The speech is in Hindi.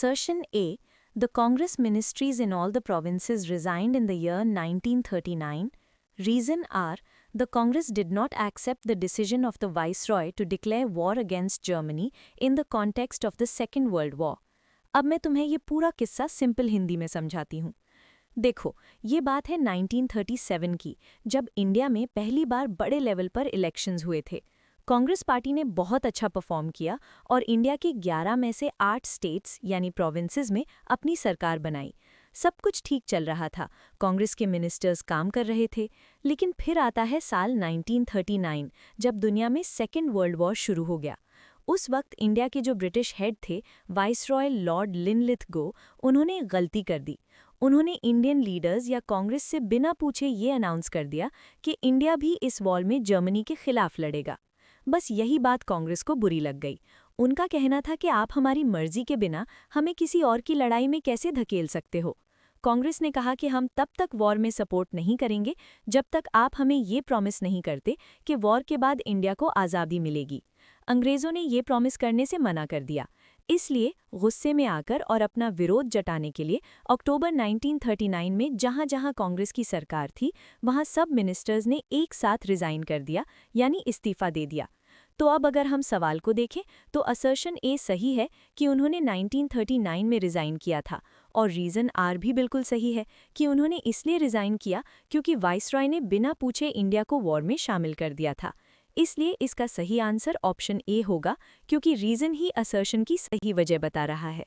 Assertion A. The Congress ministries in all the provinces resigned in the year 1939. Reason R. The Congress did not accept the decision of the Viceroy to declare war against Germany in the context of the Second World War. अब मैं तुम्हें ये पूरा किस्सा सिंपल हिंदी में समझाती हूँ। देखो, ये बात है 1937 की, जब इंडिया में पहली बार बड़े लेवल पर इलेक्शंस हुए थे। कांग्रेस पार्टी ने बहुत अच्छा परफॉर्म किया और इंडिया के 11 में से 8 स्टेट्स यानी प्रोविंसेस में अपनी सरकार बनाई। सब कुछ ठीक चल रहा था, कांग्रेस के मिनिस्टर्स काम कर रहे थे। लेकिन फिर आता है साल 1939, जब दुनिया में सेकेंड वर्ल्ड वॉर शुरू हो गया। उस वक्त इंडिया के जो ब्रिटिश हेड थे, वाइसरॉय लॉर्ड लिनलिथगो, उन्होंने गलती कर दी। उन्होंने इंडियन लीडर्स या कांग्रेस से बिना पूछे ये अनाउंस कर दिया कि इंडिया भी इस वॉर में जर्मनी के खिलाफ लड़ेगा। बस यही बात कांग्रेस को बुरी लग गई। उनका कहना था कि आप हमारी मर्जी के बिना हमें किसी और की लड़ाई में कैसे धकेल सकते हो। कांग्रेस ने कहा कि हम तब तक वॉर में सपोर्ट नहीं करेंगे जब तक आप हमें ये प्रॉमिस नहीं करते कि वॉर के बाद इंडिया को आज़ादी मिलेगी। अंग्रेज़ों ने ये प्रॉमिस करने से मना कर दिया। इसलिए गुस्से में आकर और अपना विरोध जताने के लिए अक्टूबर 1939 में जहां-जहां कांग्रेस की सरकार थी, वहां सब मिनिस्टर्स ने एक साथ रिज़ाइन कर दिया, यानी इस्तीफा दे दिया। तो अब अगर हम सवाल को देखें तो असर्शन ए सही है कि उन्होंने 1939 में रिज़ाइन किया था, और रीज़न आर भी बिल्कुल सही है कि उन्होंने इसलिए रिज़ाइन किया क्योंकि वाइसरॉय ने बिना पूछे इंडिया को वॉर में शामिल कर दिया था। इसलिए इसका सही आंसर ऑप्शन ए होगा, क्योंकि रीज़न ही असर्शन की सही वजह बता रहा है।